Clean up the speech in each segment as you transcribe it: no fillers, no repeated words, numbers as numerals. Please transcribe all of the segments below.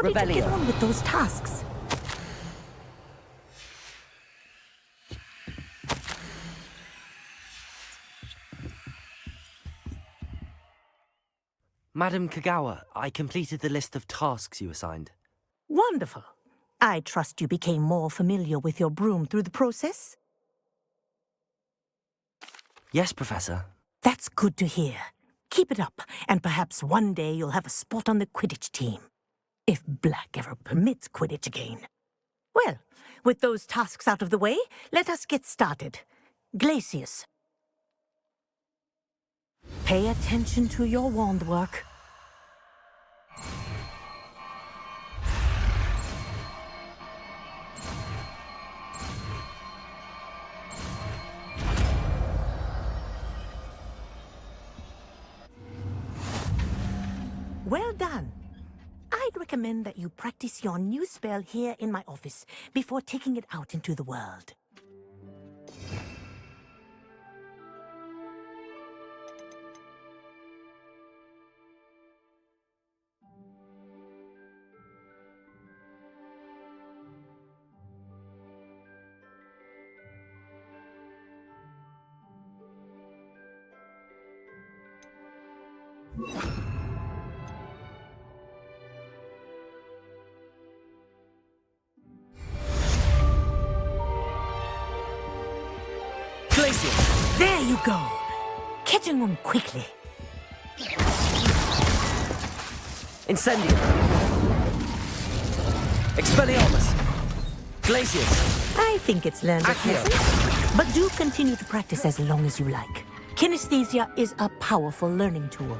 did you get Revelio. on with those tasks? Madam Kagawa, I completed the list of tasks you assigned. Wonderful. I trust you became more familiar with your broom through the process? Yes, Professor. That's good to hear. Keep it up, and perhaps one day you'll have a spot on the Quidditch team. If Black ever permits Quidditch again. Well, with those tasks out of the way, let us get started. Glacius. Pay attention to your wand work. Well done. I'd recommend that you practice your new spell here in my office before taking it out into the world. Glacius! There you go! Catching on quickly. Incendio! Expelliarmus! Glacius! I think it's learned a Accio. lesson. But do continue to practice as long as you like. Kinesthesia is a powerful learning tool.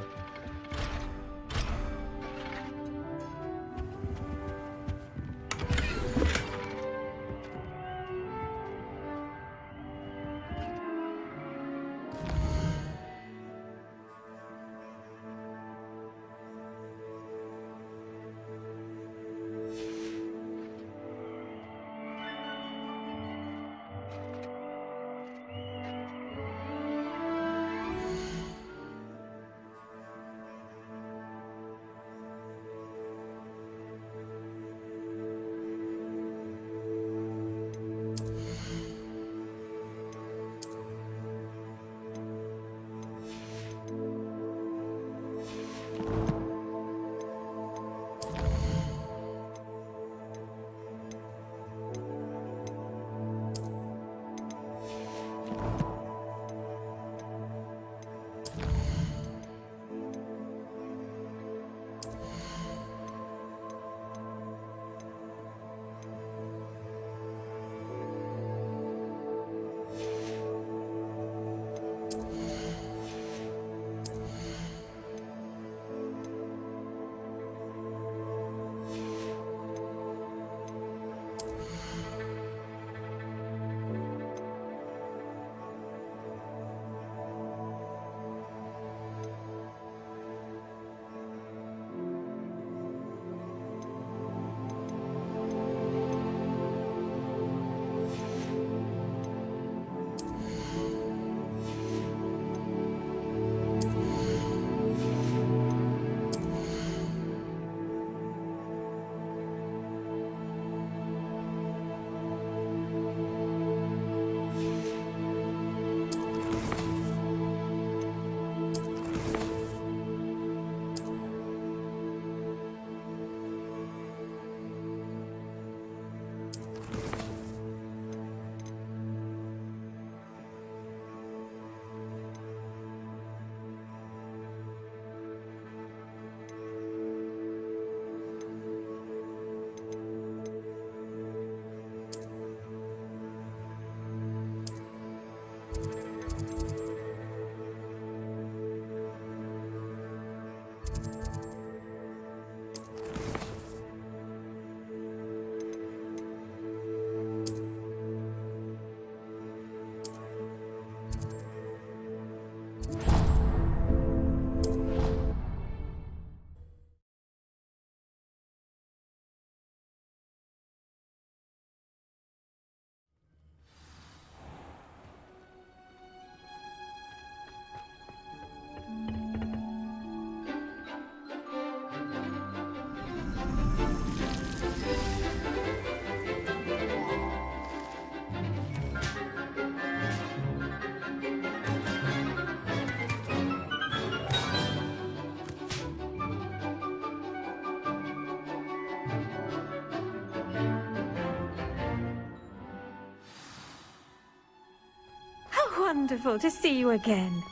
wonderful to see you again.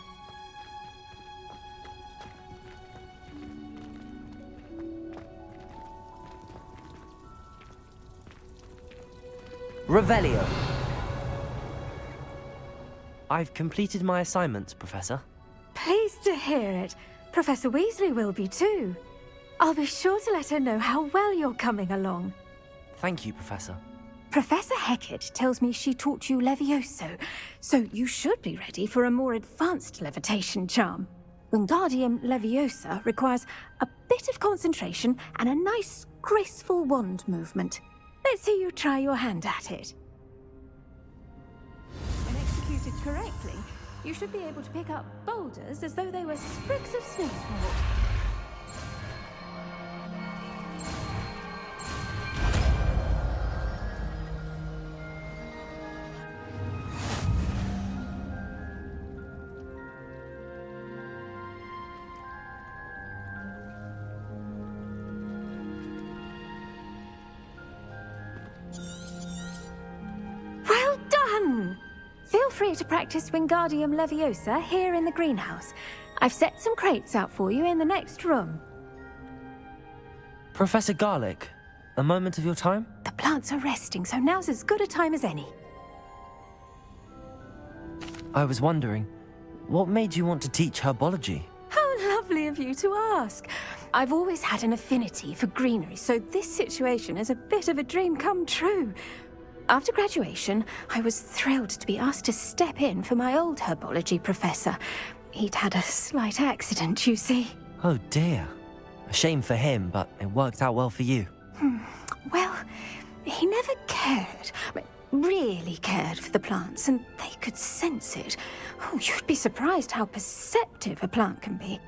Revelio. I've completed my assignments, Professor. Pleased to hear it. Professor Weasley will be too. I'll be sure to let her know how well you're coming along. Thank you, Professor. Professor Hecat tells me she taught you Levioso, so you should be ready for a more advanced levitation charm. Wingardium Leviosa requires a bit of concentration and a nice, graceful wand movement. Let's see you try your hand at it. When executed correctly, you should be able to pick up boulders as though they were sprigs of snowfall. Well done! Feel free to practice Wingardium Leviosa here in the greenhouse. I've set some crates out for you in the next room. Professor Garlick, a moment of your time? The plants are resting, so now's as good a time as any. I was wondering, what made you want to teach herbology? How lovely of you to ask. I've always had an affinity for greenery, so this situation is a bit of a dream come true. After graduation, I was thrilled to be asked to step in for my old herbology professor. He'd had a slight accident, you see. Oh dear. A shame for him, but it worked out well for you. Well, he never cared, really cared for the plants, and they could sense it. Oh, you'd be surprised how perceptive a plant can be.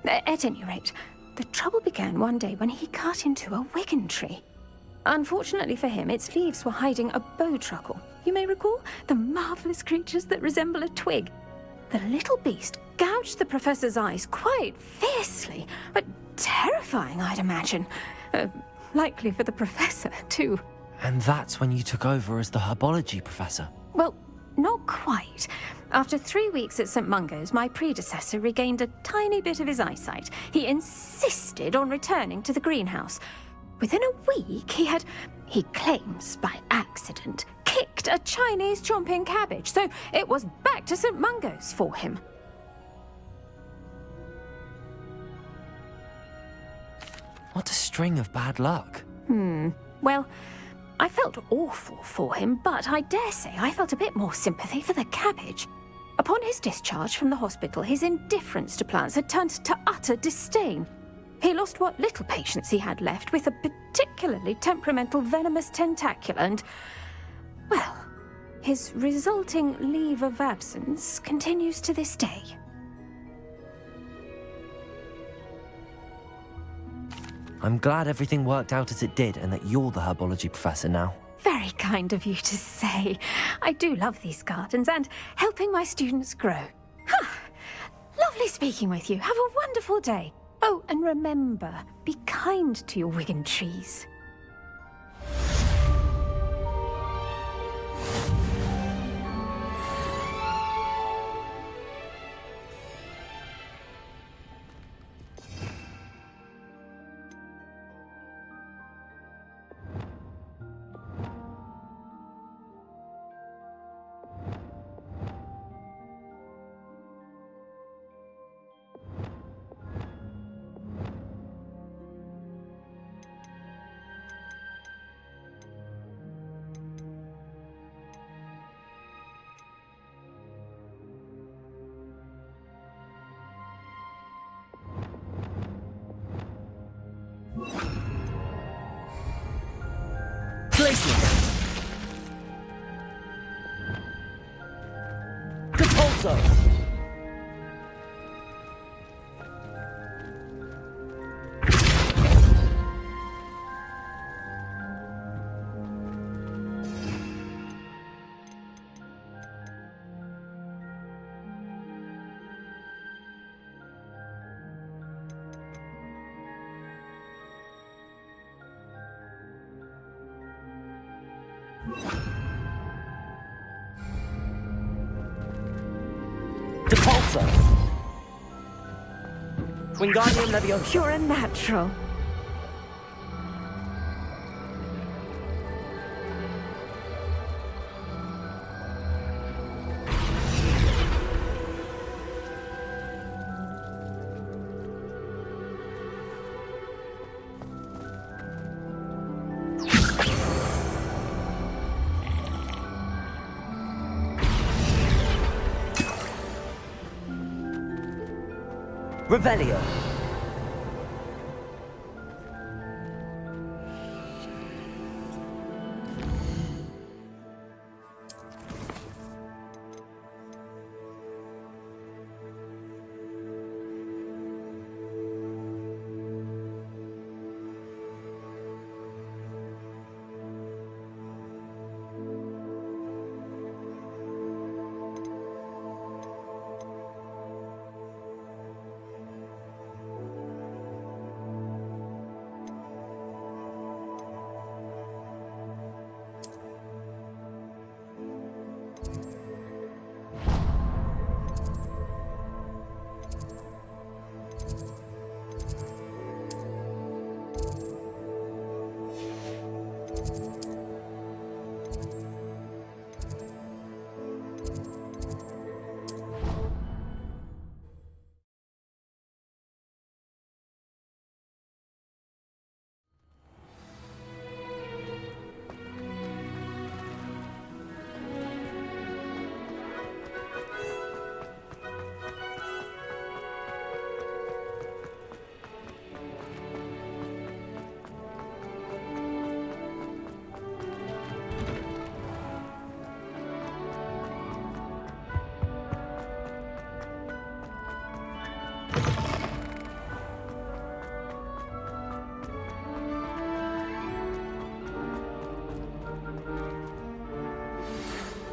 At any rate, the trouble began one day when he cut into a wigan tree. Unfortunately for him, its leaves were hiding a bowtruckle. You may recall the marvelous creatures that resemble a twig. The little beast gouged the professor's eyes quite fiercely, but terrifying, I'd imagine. Likely for the professor, too. And that's when you took over as the herbology professor? Well, not quite. After 3 weeks at St. Mungo's, my predecessor regained a tiny bit of his eyesight. He insisted on returning to the greenhouse. Within a week, he claims by accident, kicked a Chinese chomping cabbage, so it was back to St. Mungo's for him. What a string of bad luck. Well, I felt awful for him, but I dare say I felt a bit more sympathy for the cabbage. Upon his discharge from the hospital, his indifference to plants had turned to utter disdain. He lost what little patience he had left with a particularly temperamental venomous tentacula and, well, his resulting leave of absence continues to this day. I'm glad everything worked out as it did and that you're the herbology professor now. Very kind of you to say. I do love these gardens and helping my students grow. Lovely speaking with you. Have a wonderful day. Oh, and remember, be kind to your wigan trees. Places! Repulso! Depulsar! Wingardium Leviosa! You're a natural. Revelio!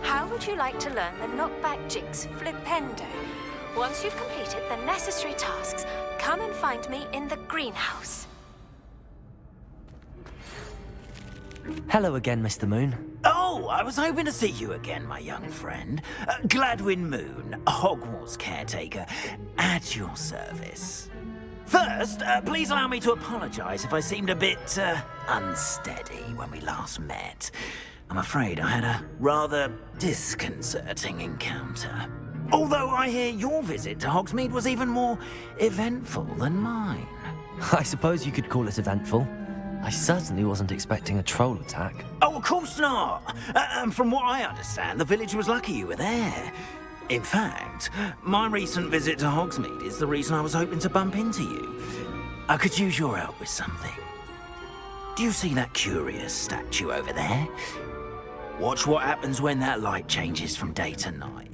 How would you like to learn the knockback jigs flipendo? Once you've completed the necessary tasks, come and find me in the greenhouse. Hello again, Mr. Moon. Oh, I was hoping to see you again, my young friend. Gladwin Moon, Hogwarts caretaker, at your service. First, please allow me to apologize if I seemed a bit, unsteady when we last met. I'm afraid I had a rather disconcerting encounter. Although I hear your visit to Hogsmeade was even more eventful than mine. I suppose you could call it eventful. I certainly wasn't expecting a troll attack. Oh, of course not. And from what I understand, the village was lucky you were there. In fact, my recent visit to Hogsmeade is the reason I was hoping to bump into you. I could use your help with something. Do you see that curious statue over there? Watch what happens when that light changes from day to night.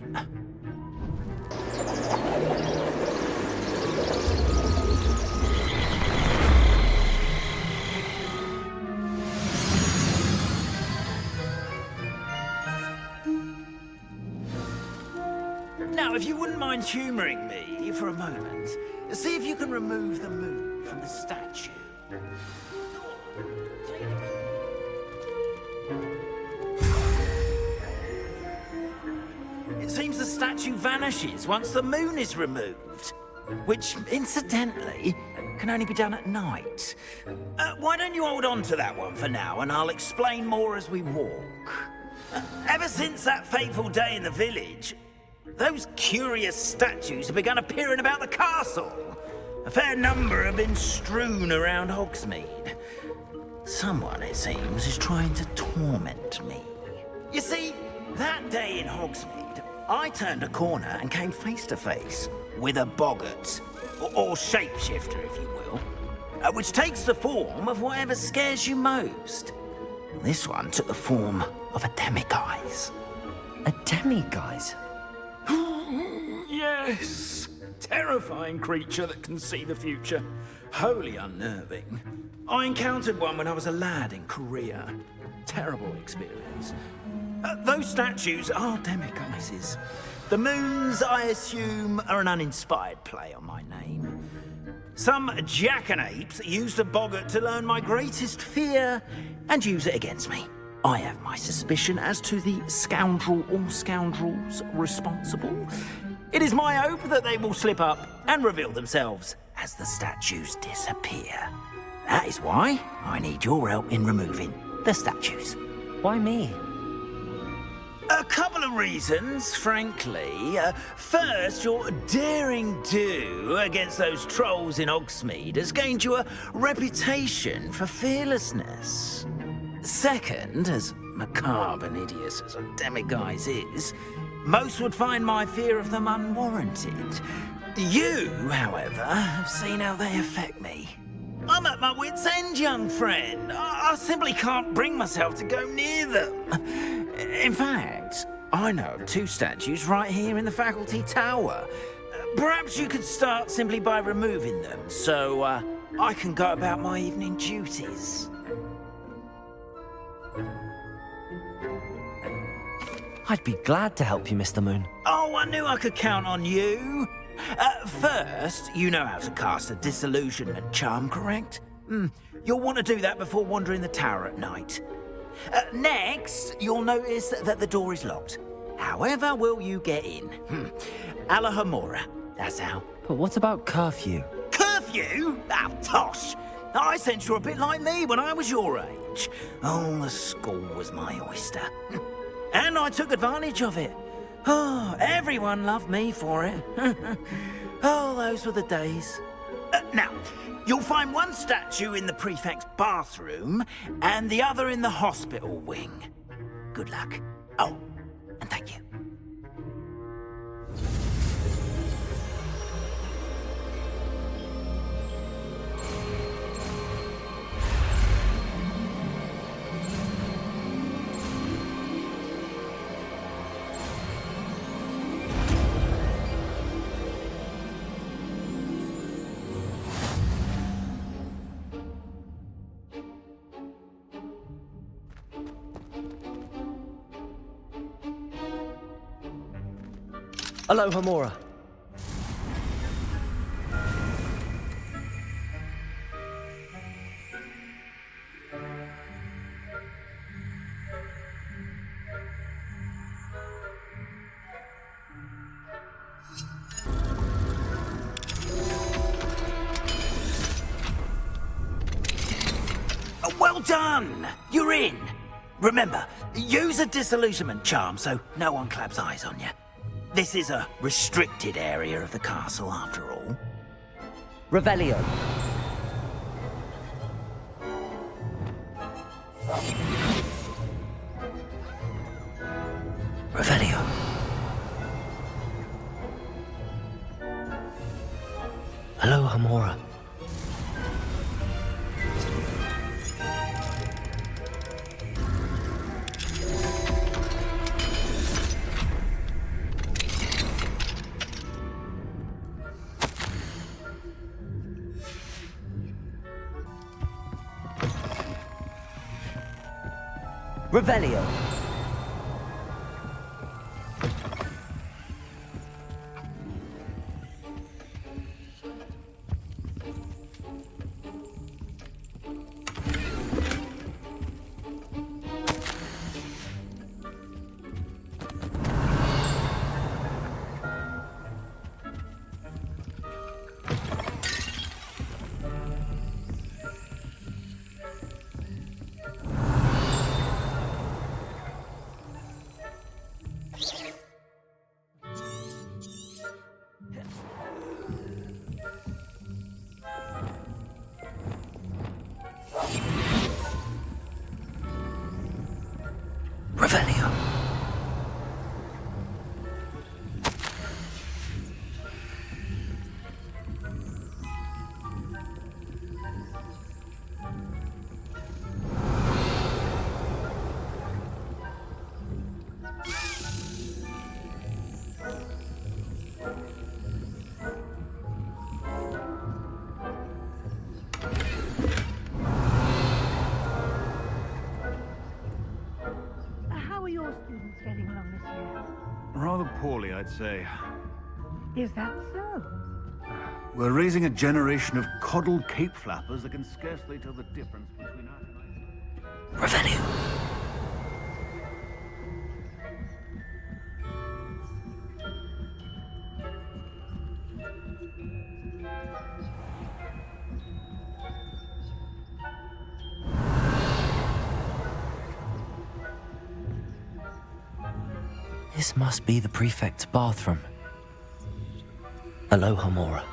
Now, if you wouldn't mind humouring me for a moment, see if you can remove the moon from the statue. It seems the statue vanishes once the moon is removed, which, incidentally, can only be done at night. Why don't you hold on to that one for now, and I'll explain more as we walk. Ever since that fateful day in the village, those curious statues have begun appearing about the castle. A fair number have been strewn around Hogsmeade. Someone, it seems, is trying to torment me. You see, that day in Hogsmeade, I turned a corner and came face to face with a boggart, or shapeshifter, if you will, which takes the form of whatever scares you most. This one took the form of a demiguise. A demiguise? Yes! Terrifying creature that can see the future. Wholly unnerving. I encountered one when I was a lad in Korea. Terrible experience. Those statues are demiguises. The moons, I assume, are an uninspired play on my name. Some jackanapes used a boggart to learn my greatest fear and use it against me. I have my suspicion as to the scoundrel or scoundrels responsible. It is my hope that they will slip up and reveal themselves as the statues disappear. That is why I need your help in removing the statues. Why me? A couple of reasons, frankly. First, your daring do against those trolls in Hogsmeade has gained you a reputation for fearlessness. Second, as macabre and hideous as a demiguise is, most would find my fear of them unwarranted. You, however, have seen how they affect me. I'm at my wit's end, young friend. I simply can't bring myself to go near them. In fact, I know of 2 statues right here in the faculty tower. Perhaps you could start simply by removing them, so I can go about my evening duties. I'd be glad to help you, Mr. Moon. Oh, I knew I could count on you. First, you know how to cast a disillusionment charm, correct? You'll want to do that before wandering the tower at night. Next, you'll notice that the door is locked. However will you get in? Alahomora, that's how. But what about curfew? Curfew? Ah, tosh! I sense you're a bit like me when I was your age. Oh, the school was my oyster. And I took advantage of it. Oh, everyone loved me for it. Oh, those were the days. Now, you'll find one statue in the prefect's bathroom and the other in the hospital wing. Good luck. Oh, and thank you. Alohomora. Well done! You're in. Remember, use a disillusionment charm so no one claps eyes on you. This is a restricted area of the castle, after all. Revelio. Revelio. Alohomora. Revelio. Revelio. How are your students getting along this year? Rather poorly, I'd say. Is that so? We're raising a generation of coddled cape flappers that can scarcely tell the difference between us and Revelio. This must be the prefect's bathroom. Aloha, Mora.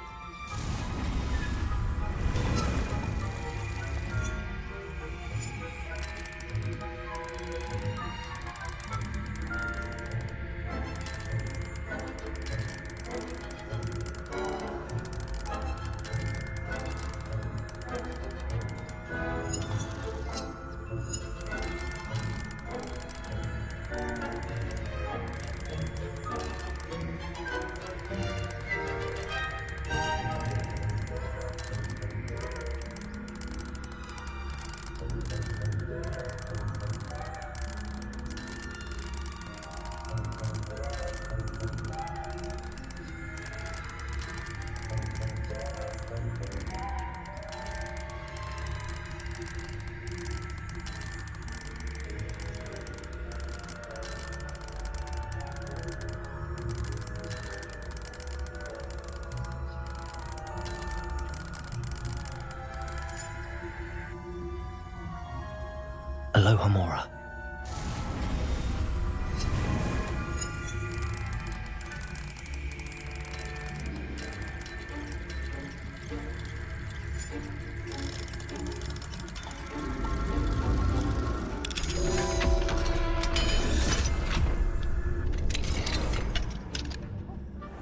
Aloha, Mora.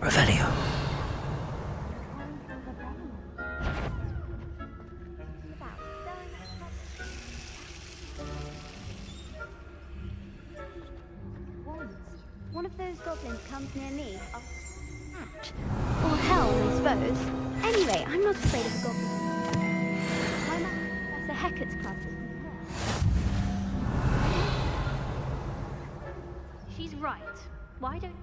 Revelio. One of those goblins comes near me, I'll catch. Or hell, I suppose. Anyway, I'm not afraid of a goblin. My man, Professor Hecat's club. She's right. Why don't...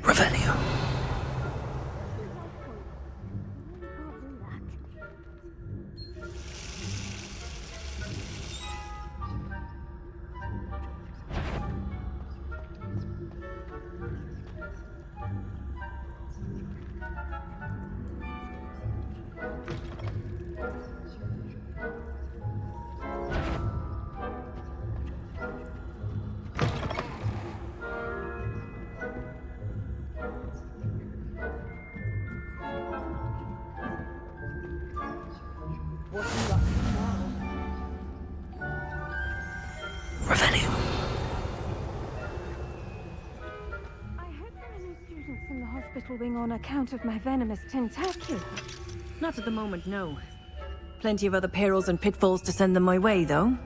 Revelio. Revelio. I hope there are no students in the hospital wing on account of my venomous tentacula. Not at the moment, no. Plenty of other perils and pitfalls to send them my way, though.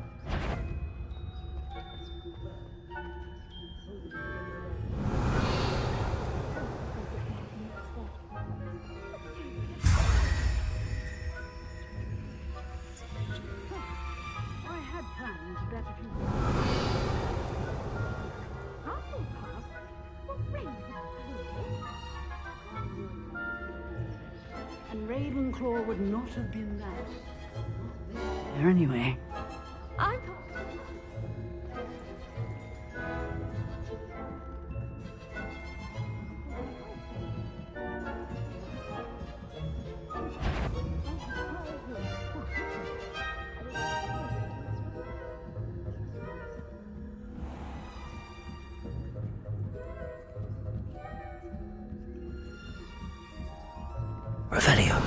I had planned to bet a few... Hufflepuff? Well, Ravenclaw. And Ravenclaw would not have been that. There anyway. I'm... Revelio.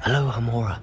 Aloha, Mora.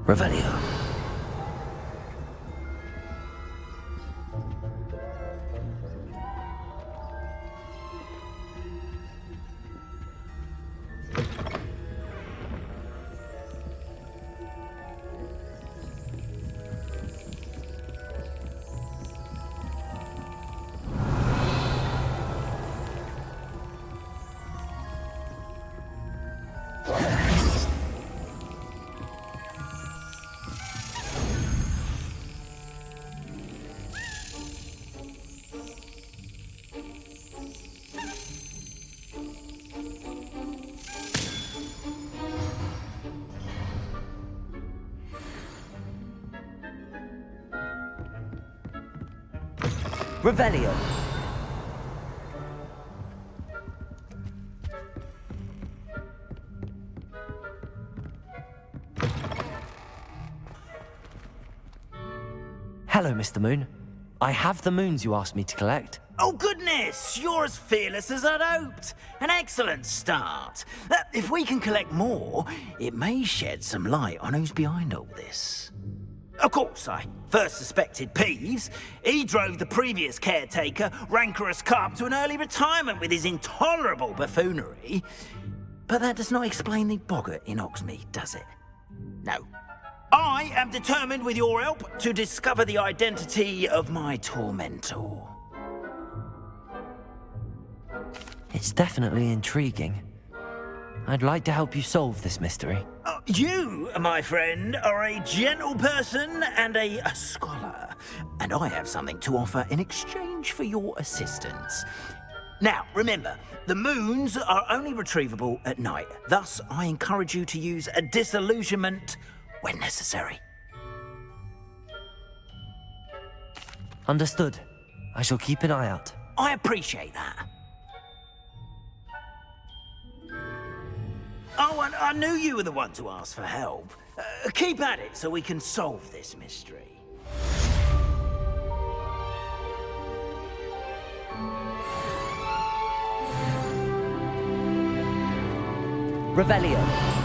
Revelio. Revelio. Hello, Mr. Moon. I have the moons you asked me to collect. Oh, goodness! You're as fearless as I'd hoped. An excellent start. If we can collect more, it may shed some light on who's behind all this. Of course, I first suspected Peeves. He drove the previous caretaker, rancorous Carp, to an early retirement with his intolerable buffoonery. But that does not explain the boggart in Oxmead, does it? No. I am determined, with your help, to discover the identity of my tormentor. It's definitely intriguing. I'd like to help you solve this mystery. You, my friend, are a gentle person and a scholar, and I have something to offer in exchange for your assistance. Now, remember, the moons are only retrievable at night. Thus, I encourage you to use a disillusionment when necessary. Understood. I shall keep an eye out. I appreciate that. Oh, and I knew you were the one to ask for help. Keep at it so we can solve this mystery. Revelio.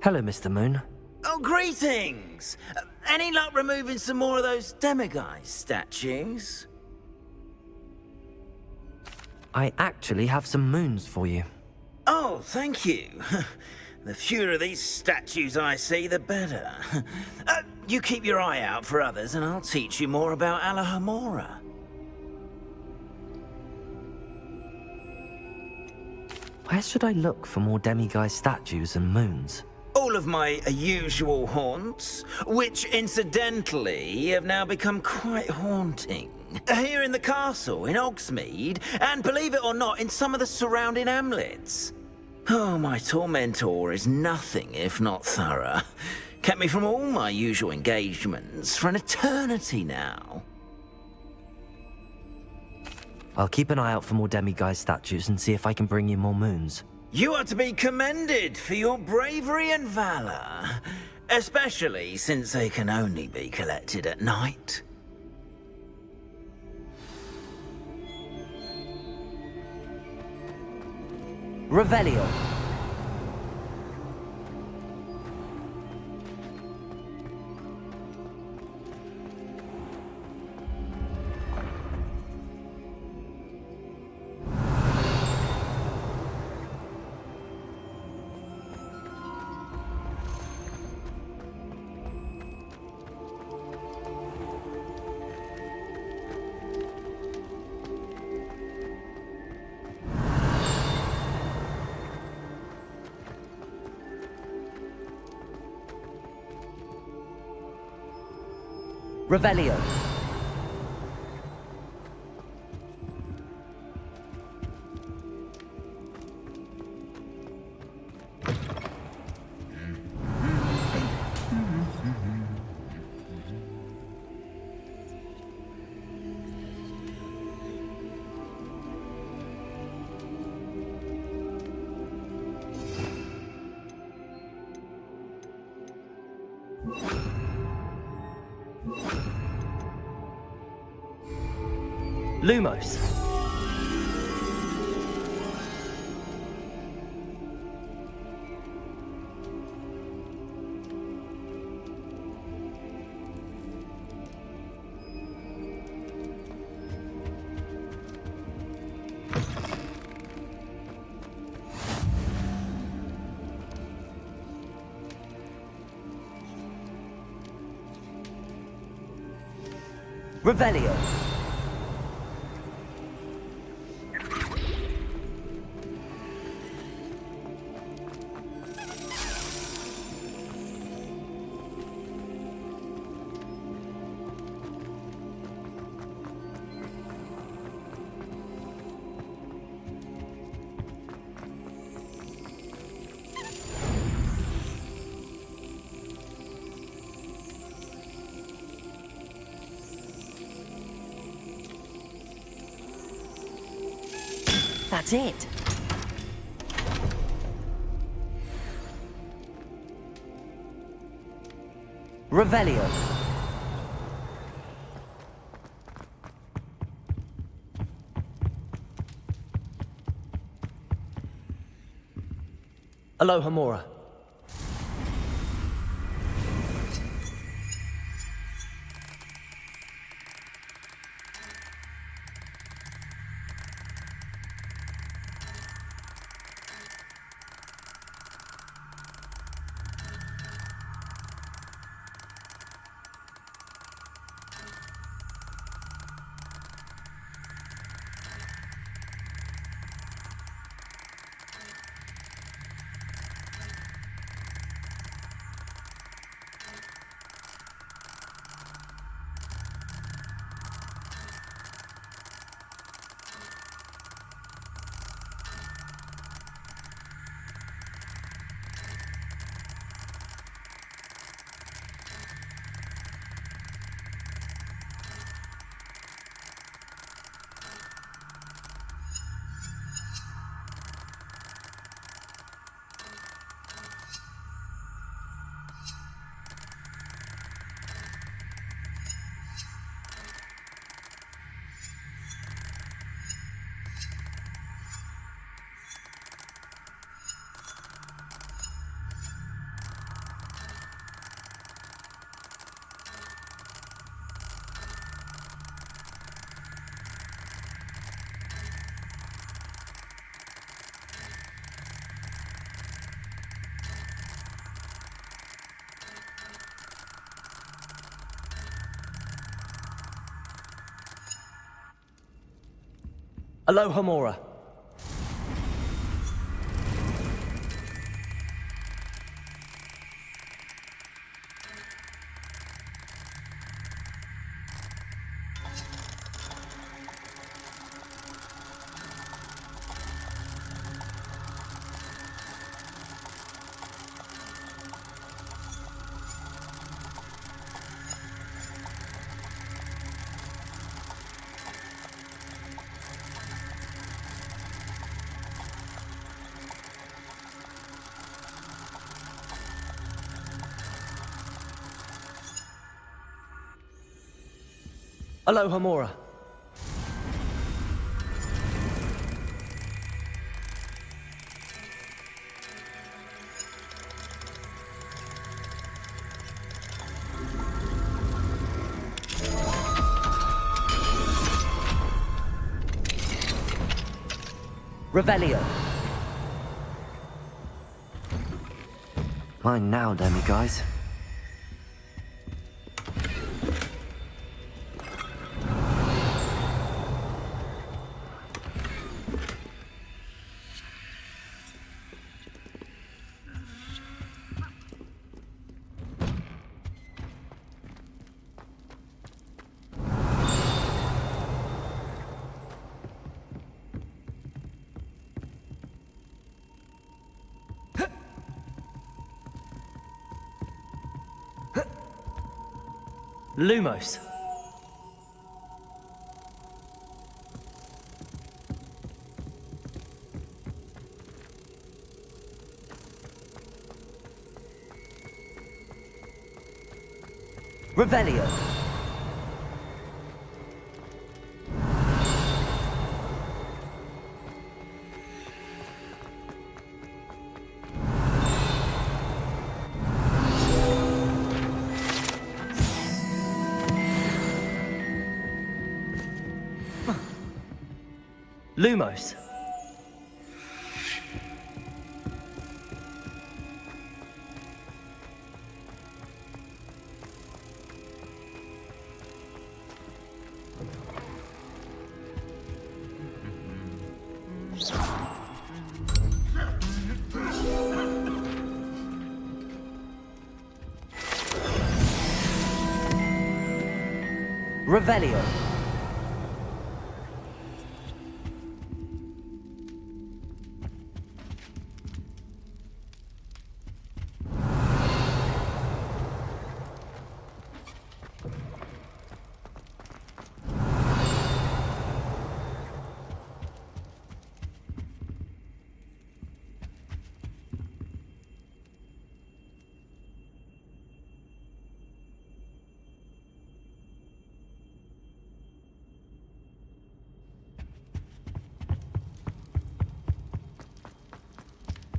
Hello, Mr. Moon. Oh, greetings! Any luck removing some more of those demiguise statues? I actually have some moons for you. Oh, thank you. The fewer of these statues I see, the better. You keep your eye out for others, and I'll teach you more about Alahamora. Where should I look for more demiguise statues and moons? All couple of my usual haunts, which incidentally have now become quite haunting. Here in the castle, in Hogsmeade, and believe it or not, in some of the surrounding hamlets. Oh, my tormentor is nothing if not thorough. Kept me from all my usual engagements for an eternity now. I'll keep an eye out for more demiguise statues and see if I can bring you more moons. You are to be commended for your bravery and valor, especially since they can only be collected at night. Revelio. Revelio. Lumos. Revelio. That's it. Revelio. Aloha Mora. Aloha Mora. Aloha Mora. Revelio. Mine now, demiguise. Lumos. Revelio. Lumos. Revelio.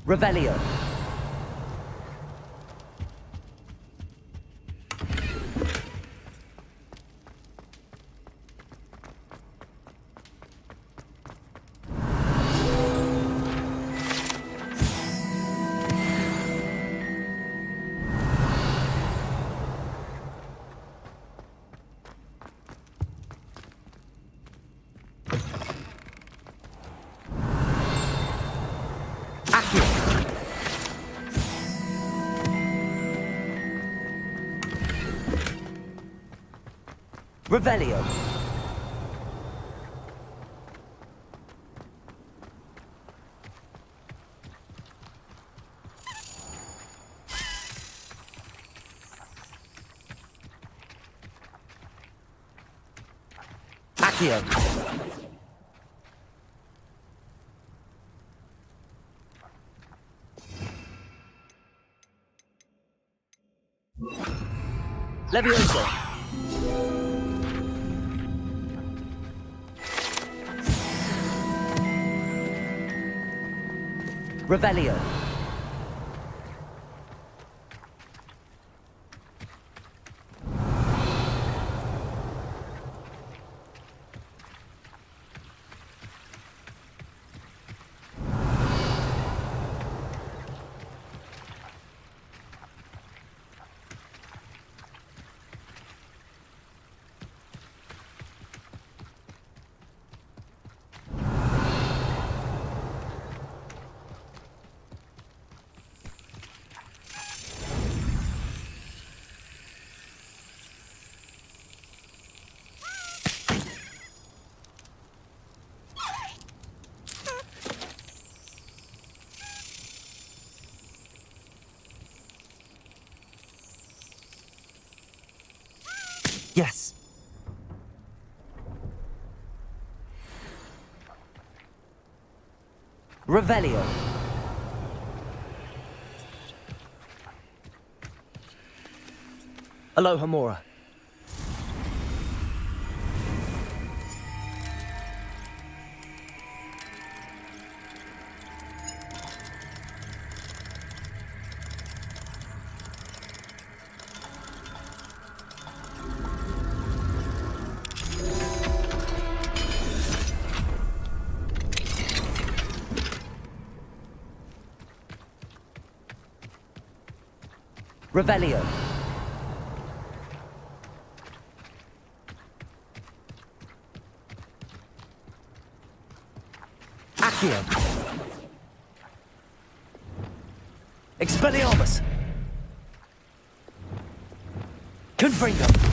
Revelio. Revelio. Accio. Levioso. Revelio. Yes. Revelio. Aloha Mora. Revelio. Accio. Expelliarmus. Confringo.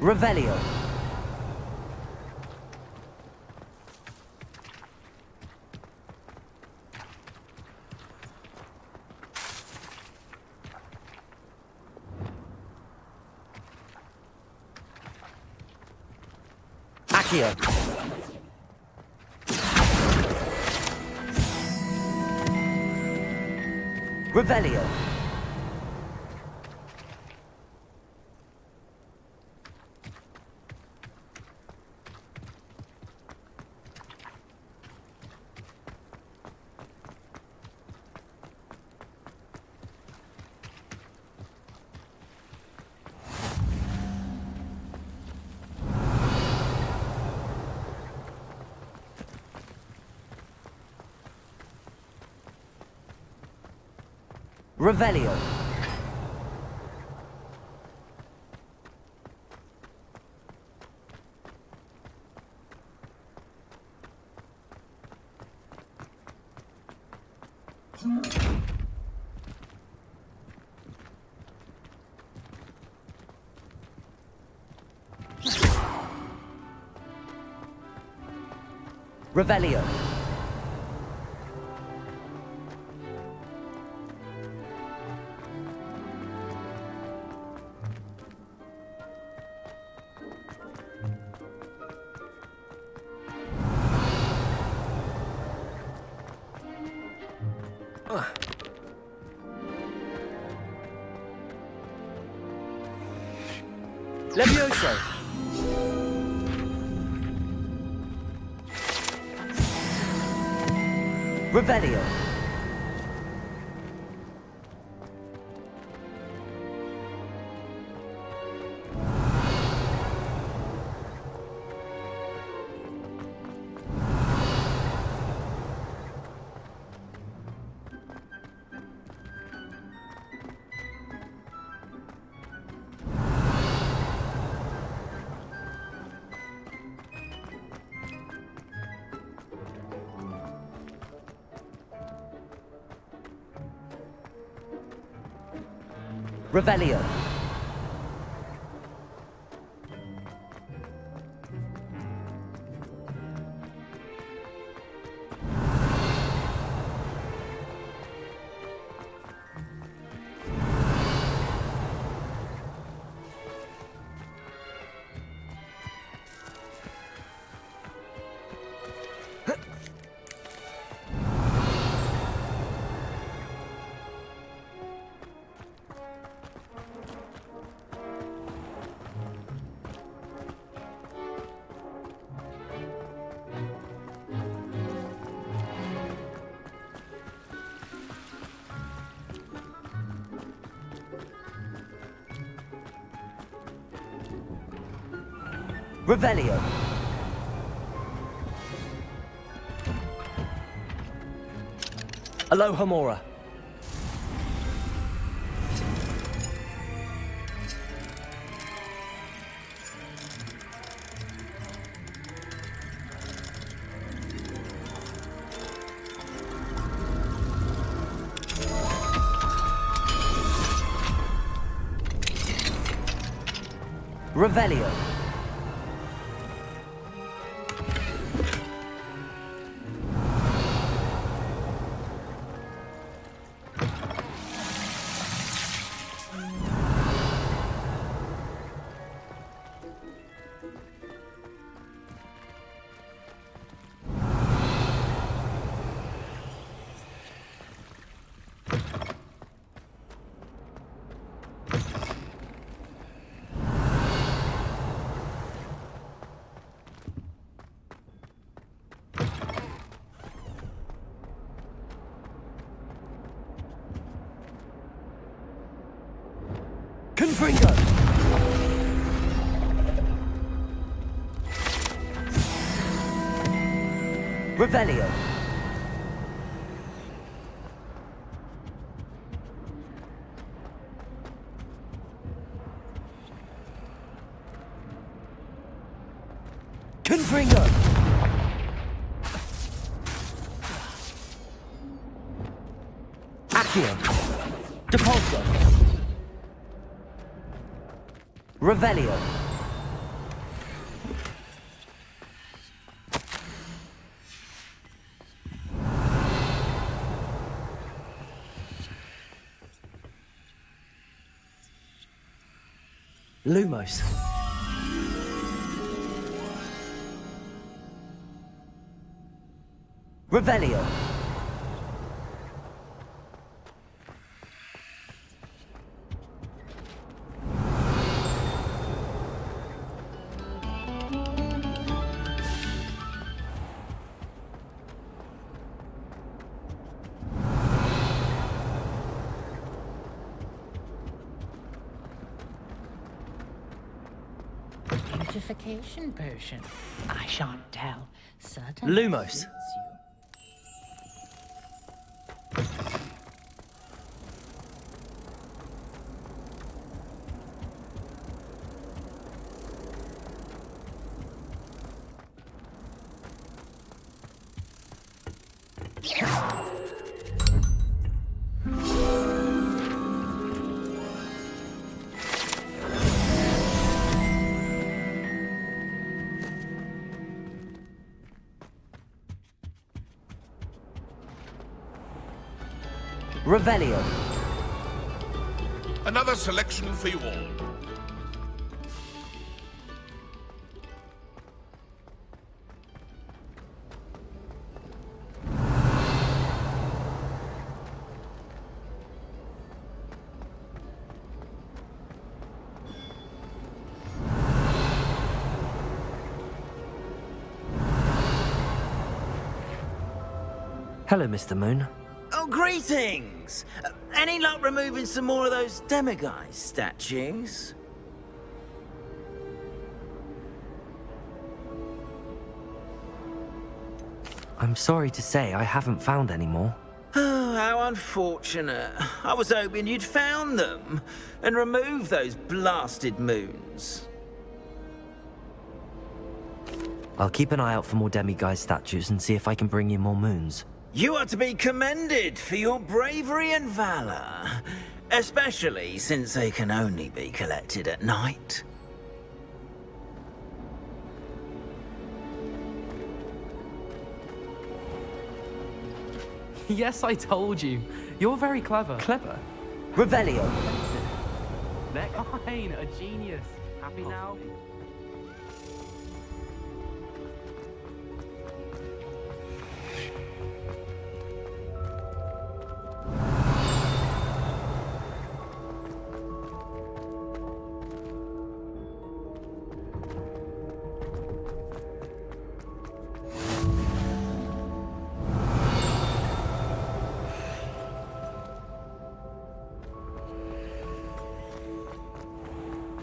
Revelio. Accio. Revelio. Revelio. Revelio. Levioso. Revelio. Revelio. Revelio. Alohomora. Revelio. Confringo! Revelio. Confringo! Accio. Depulso. Revelio. Lumos. Revelio. Beautification potion. I shan't tell. Certainly. Lumos. suits you. Revelio. Another selection for you all. Hello, Mr. Moon. Oh, greetings! Any luck removing some more of those demiguise statues? I'm sorry to say I haven't found any more. Oh, how unfortunate. I was hoping you'd found them and removed those blasted moons. I'll keep an eye out for more demiguise statues and see if I can bring you more moons. You are to be commended for your bravery and valor, especially since they can only be collected at night. Yes, I told you. You're very clever. Clever? Revelio. They're fine. A genius. Happy now?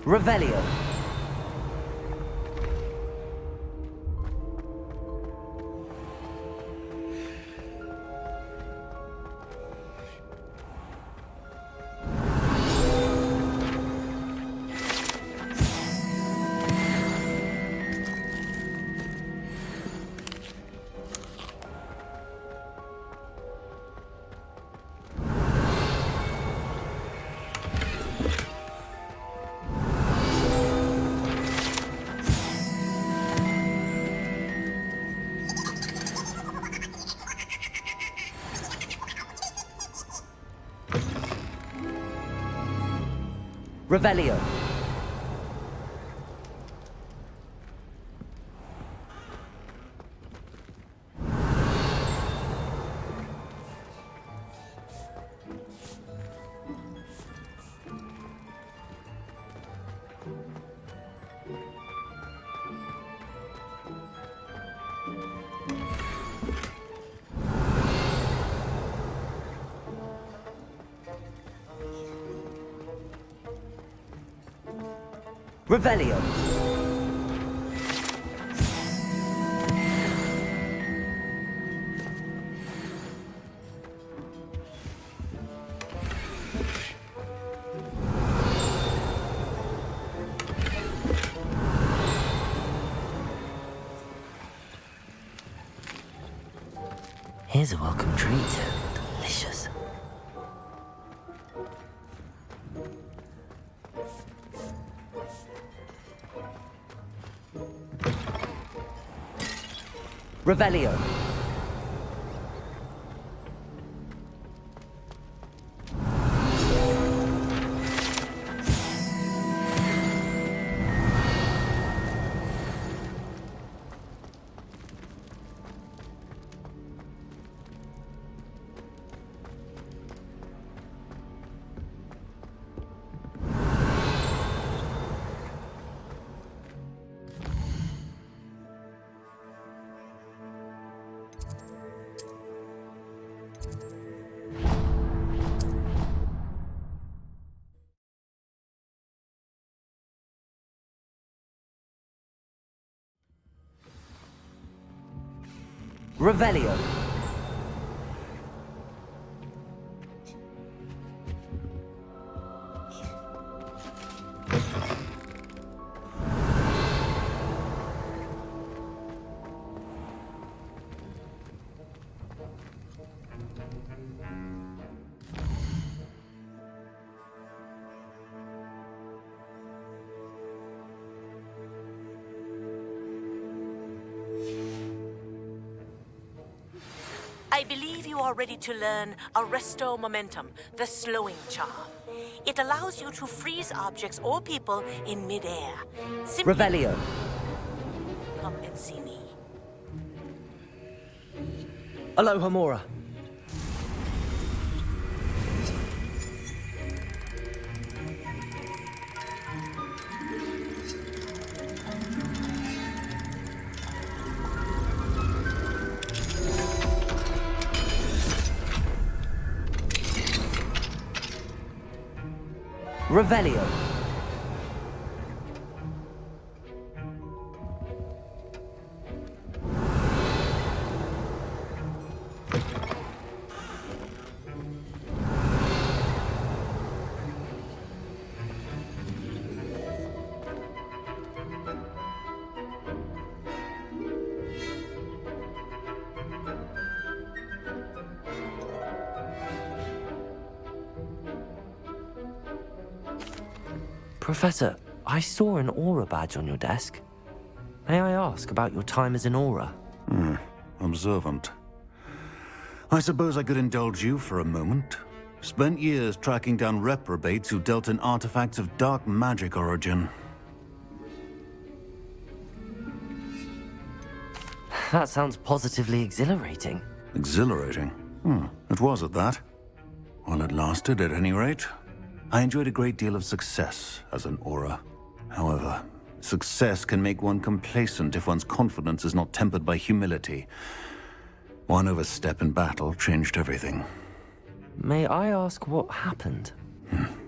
Revelio. Revelio. Revelio. Here's a welcome treat. Delicious. Revelio. Revelio. I believe you are ready to learn Arresto Momentum, the slowing charm. It allows you to freeze objects or people in midair. Simply Revelio. come and see me. Aloha Mora. Revelio. Professor, I saw an aura badge on your desk. May I ask about your time as an aura? Observant. I suppose I could indulge you for a moment. Spent years tracking down reprobates who dealt in artifacts of dark magic origin. That sounds positively exhilarating. Exhilarating? It was at that. While it lasted, at any rate. I enjoyed a great deal of success as an aura. However, success can make one complacent if one's confidence is not tempered by humility. One overstep in battle changed everything. May I ask what happened?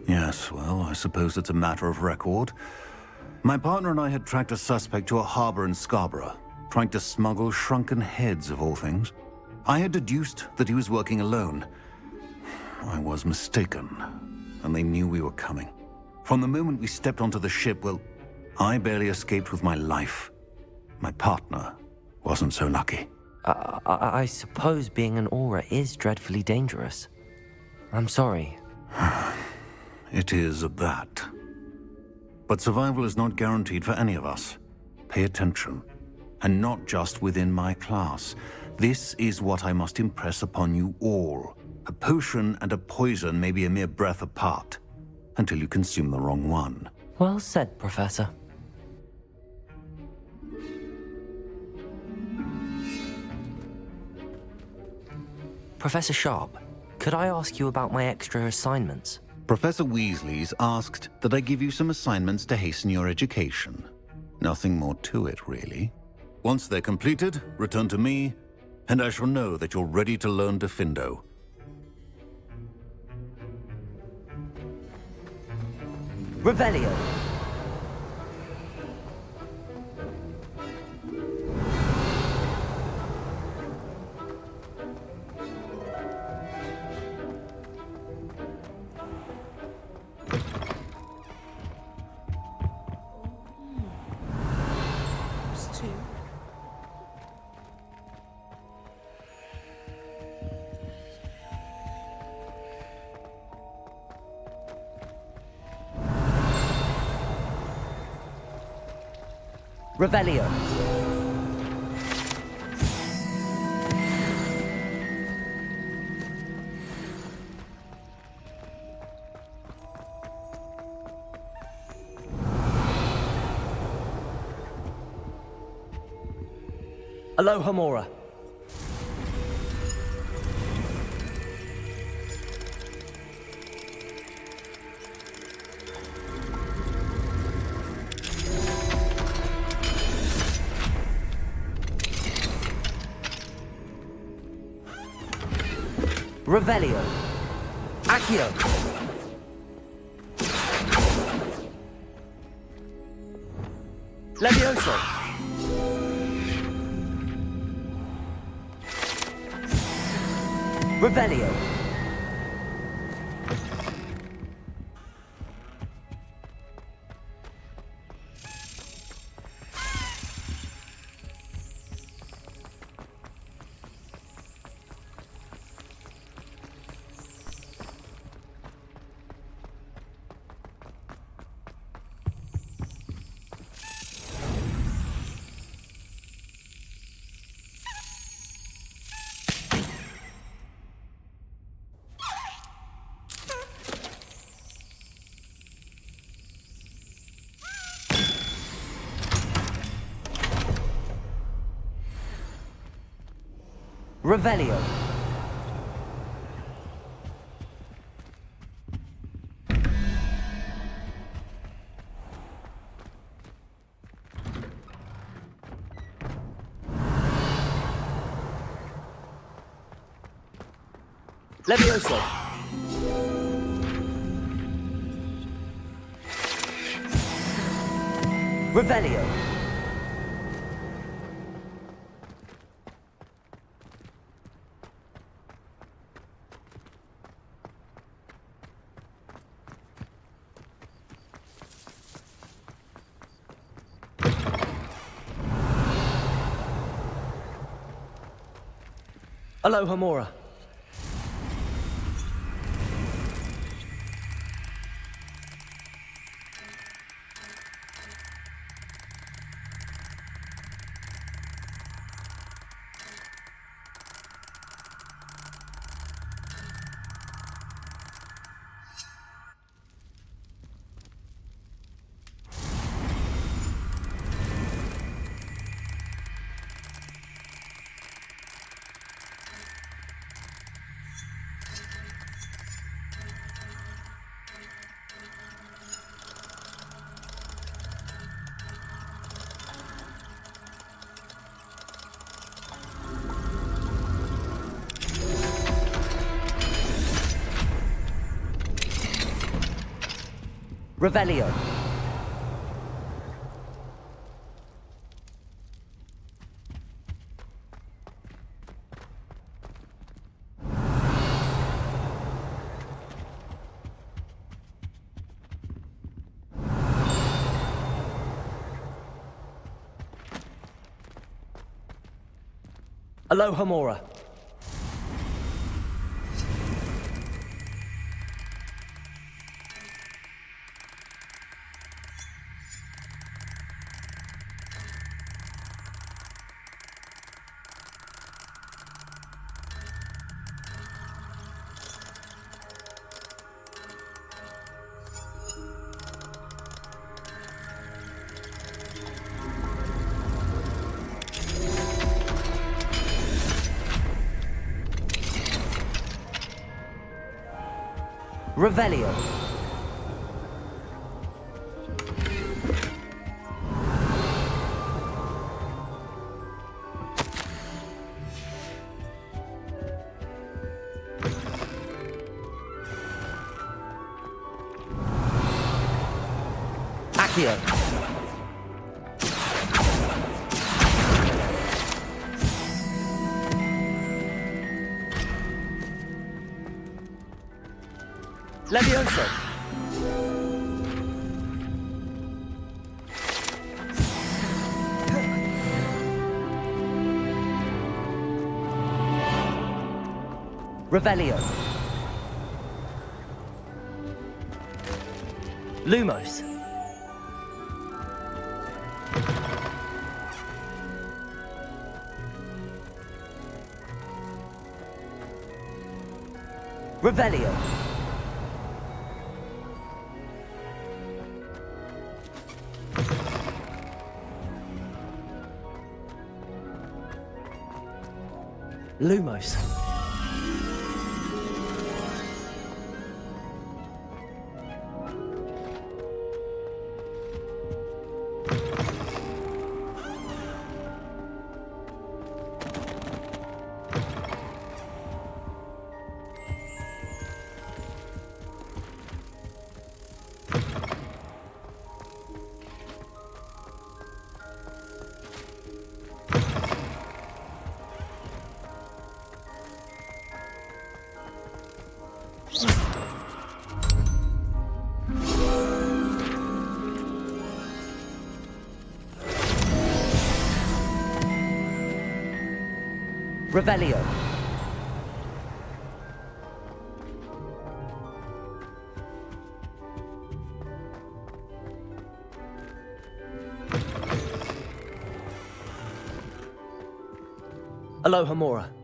Yes, well, I suppose it's a matter of record. My partner and I had tracked a suspect to a harbor in Scarborough, trying to smuggle shrunken heads of all things. I had deduced that he was working alone. I was mistaken, and they knew we were coming. From the moment we stepped onto the ship, well, I barely escaped with my life. My partner wasn't so lucky. I suppose being an aura is dreadfully dangerous. I'm sorry. It is at that. But survival is not guaranteed for any of us. Pay attention. And not just within my class. This is what I must impress upon you all. A potion and a poison may be a mere breath apart, until you consume the wrong one. Well said, Professor. Professor Sharp, could I ask you about my extra assignments? Professor Weasley's asked that I give you some assignments to hasten your education. Nothing more to it, really. Once they're completed, return to me, and I shall know that you're ready to learn Diffindo. Revelio. Revelio. Aloha Mora. Revelio. Accio. Levioso. Revelio. Revelio. Levioso. Revelio. Aloha Mora. Revelio. Aloha Mora. Revelio. Accio. Levioso. Revelio. Lumos. Revelio. Lumos. Revelio. Aloha Mora.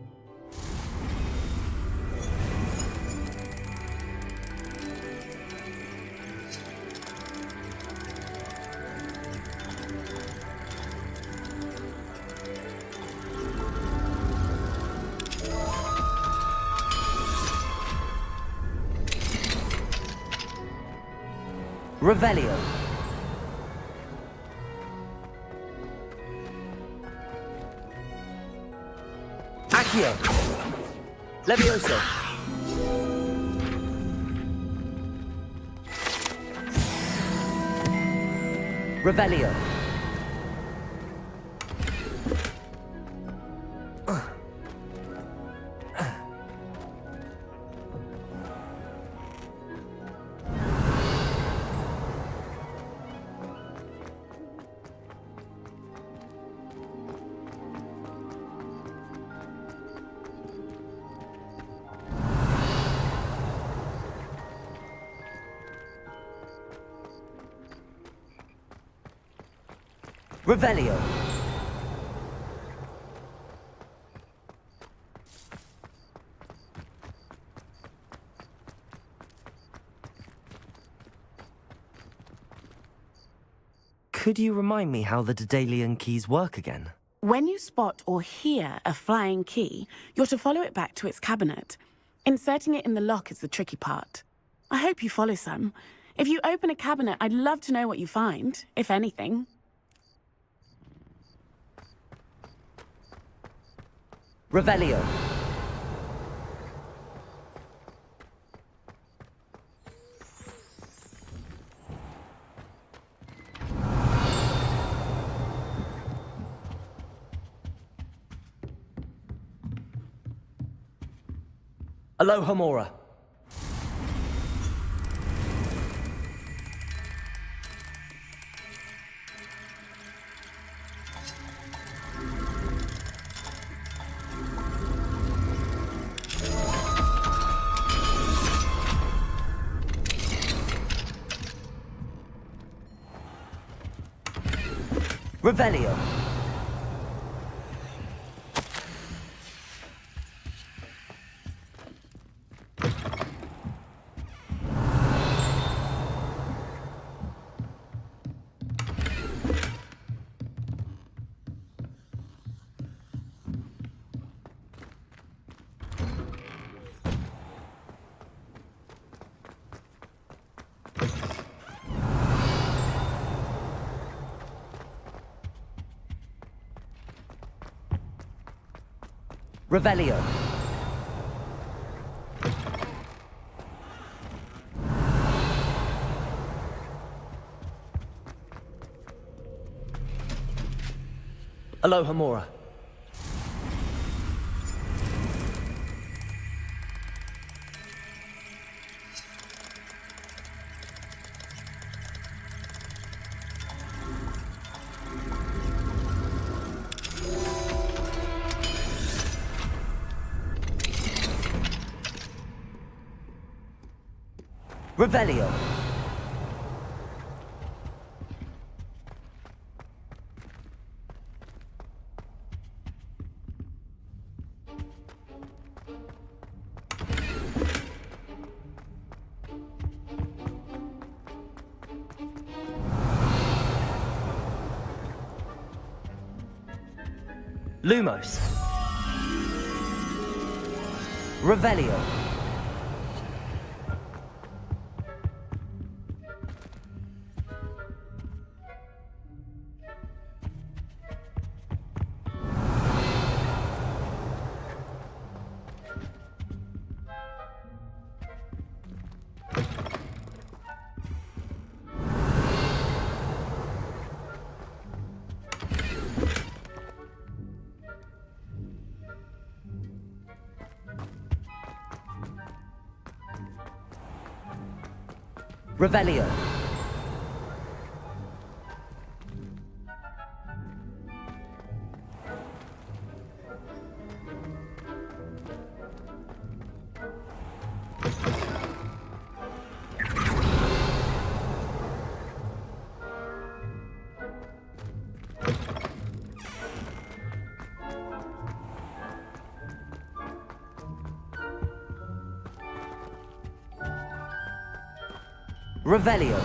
Revelio. Accio. Levioso. Revelio. Revelio. Could you remind me how the Daedalian keys work again? When you spot or hear a flying key, you're to follow it back to its cabinet. Inserting it in the lock is the tricky part. I hope you follow some. If you open a cabinet, I'd love to know what you find, if anything. Revelio. Aloha Mora. Revelio. Revelio. Aloha Mora. Revelio. Lumos. Revelio. Revelio. Revelio.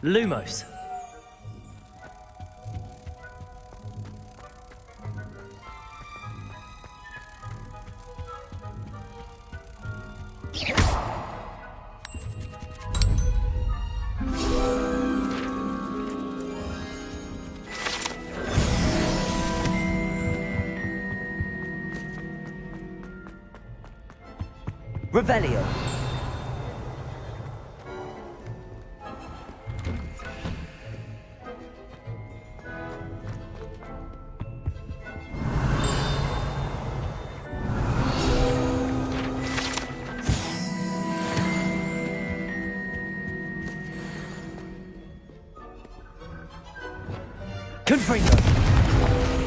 Lumos. Revelio. Confringo.